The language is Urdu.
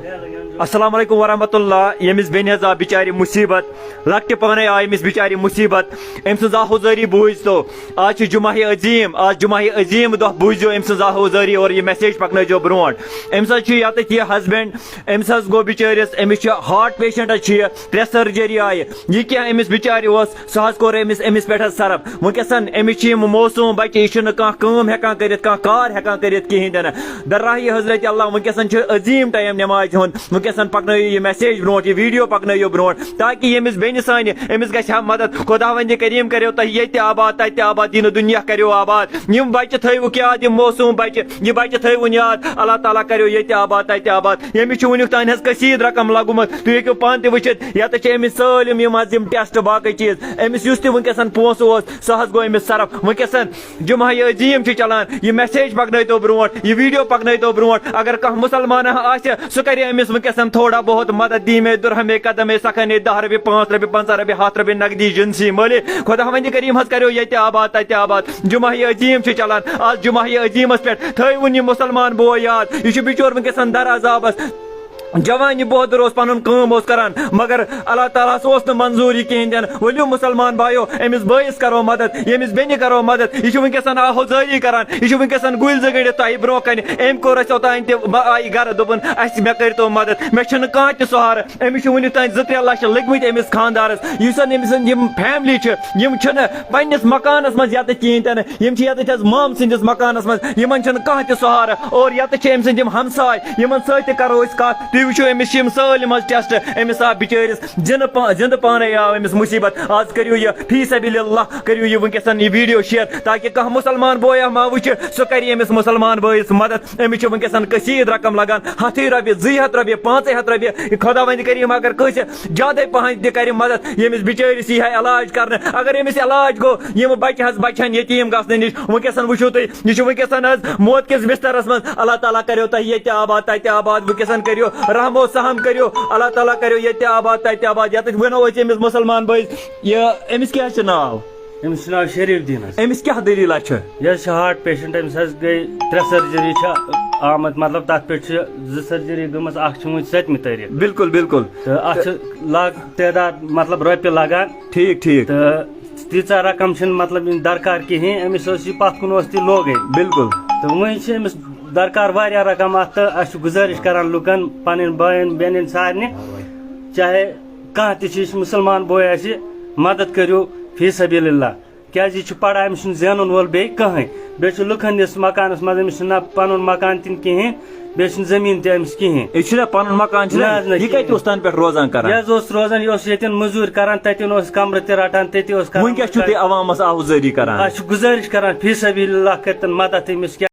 السلام علیکم ورحمۃ اللہ یمس بین آ بچار مصیبت لکٹ پانے آئی امس بچار مصیبت ام سن آہوزاری بوز تو آج جمعہ عظیم آج جمعہ عظیم دہ بوزو ام سن آہوزاری اور یہ میسیج پکنو برونٹ ام سات یہ ہسبینڈ امس گو بچارس امس ہارٹ پیشنٹ 3 سرجری آئی یہ کیا امس بچار سہ کور امس پہ سرف ونکسن امس موسوم بچہ یہ ہیکان کرت کار ہیکان کرت کہین تہ درراہ حضرت اللہ ونکسن عظیم ٹائم نماز ہند ونکسن پکنو یہ میسیج برونٹ یہ ویڈیو پکنو برونٹ تاکہ یمس بین سانہ امس گھِ مدد خدا وند کریم کرو تہ یہ آباد تتہ آباد دین دنیا کرو آباد یم بچہ تھوک یاد یم موسوم بچہ یہ بچہ تھون یاد اللہ تعالیٰ کرو یہ آباد تتہ آباد یمس ونیک تان کثیر رقم لگمت تھی ہیکو پان تہ وچھت یت امس سالم یم ٹیسٹ باقی چیز امس اس تہ ونکسن پونسہ سہ گو امس صرف ونکسن جمعہ عظیم چلان یہ میسیج پکنو تو برونٹ یہ ویڈیو پکنو تو برونٹ اگر کھانا مسلمان آسہ سہ کر امس ونکسن تھوڑا بہت مدد دی میں درہمے قدمے سکھنے 10 رۄپیہِ 5 رۄپیہِ 50 رۄپیہِ 100 رۄپیہِ نقدی جنسی مٲلے خدا وند کریم حظ کرو یہ آباد تتہ آباد جمعہ عظیم چلان آج جمعہ عظیمس پہ تھون یہ مسلمان بوے یاد یہ بچور ونکسن در عذابس جوان بہادر پن کام کران مگر اللہ تعالیٰ اس منظور یہ کہین دین ولو مسلمان بھائیو امس بائیس کرو مدد یمس بین کرو مدد یہ ونکسن آہوزاری کران یہ ونکسن گل زگڑت تہ برو کن ام کور اوتان تہ آئی گھر دپن اس مے کرتو مدد مے چھن کان تہ سہار امس ونیک تان 2-3 لچھ لگمت امس خاندارس یسن امس یم فیملی یم چھن پنس مکانس مز یت کہین تہ یم یت مام سندس مکانس مز یمن چھن کان تہ سہار اور یت ام سند ہمسائے یمن ست کرو اس کت تھی وچو امس سالم ٹیسٹ امس آ بچارس زند پانے آو امس مصیبت آج کریو یہ فی سبیل اللہ کریو یہ ونکسن یہ ویڈیو شیئر تاکہ کھانا مسلمان بویا ما وچ سہ کر امس مسلمان بائیس مدد امس ونکسن کثیر رقم لگان 100 رۄپیہِ 200 رۄپیہِ 500 رۄپیہِ خدا وند کریم اگر کٲنسہِ زیادے پہن تہ کر مدد یمس بچارس یہ علاج کرنے اگر امس علاج گو یم بچہ حظ بچن یتیم گھنہ نش ونکسن وچھو تھی یہ ونکسن حظ موت کس بسترس من اللہ تعالیٰ کرو تہ یہ آباد تتہ آباد ونکسن کریو رحم و سہم کرو اللہ تعالیٰ کرو یہ آباد تتہ آباد یت ونو امس مسلمان بھائی یہ امس کیا ناو امس ناو شریف دین امس کیا دلیل یہ ہارٹ پیشنٹ امس گئی 3 سرجری آمد مطلب تر پہ 2 سرجری گمت اخ ون 7 تاریخ بالکل بالکل تو ات تعداد مطلب روپیہ لگان ٹھیک ٹھیک تو تیژہ رقم مطلب درکار کہین امس پت کن تہ لوگے بالکل تو وۄنۍ چھِ أمِس درکار واریاہ رقم ات تو اس گزارش کران لُکن پنن بٲین بیٚنٮ۪ن سارنٕے چاہے کانٛہہ تہِ چھِ مسلمان بوے آسہِ مدد کٔرِو فی سبیل اللہ کیازِ یہِ چھُ پڑا أمِس چھُنہٕ زینُن وول بیٚیہِ کٕہٕنۍ بیٚیہِ چھُ لُکن نِس مکانس منٛز أمِس چھُنہٕ نہ پنُن مکان تہِ کِہیٖنۍ بیٚیہِ چھُنہٕ زٔمیٖن تہِ أمِس کِہیٖنۍ یہ چھُنہ پنُن مکان یہ کتہِ اوس تن پٮ۪ٹھ روزان کران یہِ حظ اوس روزان یہِ اوس ییٚتٮ۪ن موٚزوٗرۍ کران تتٮ۪ن اوس کمرٕ تہِ رٹان تٔتی اوس کران ونکس چھُو تُہۍ عوامس آہوزٲری کران أسۍ چھِ گُزٲرِش کران فی سبیل اللہ کٔرتن مدد أمِس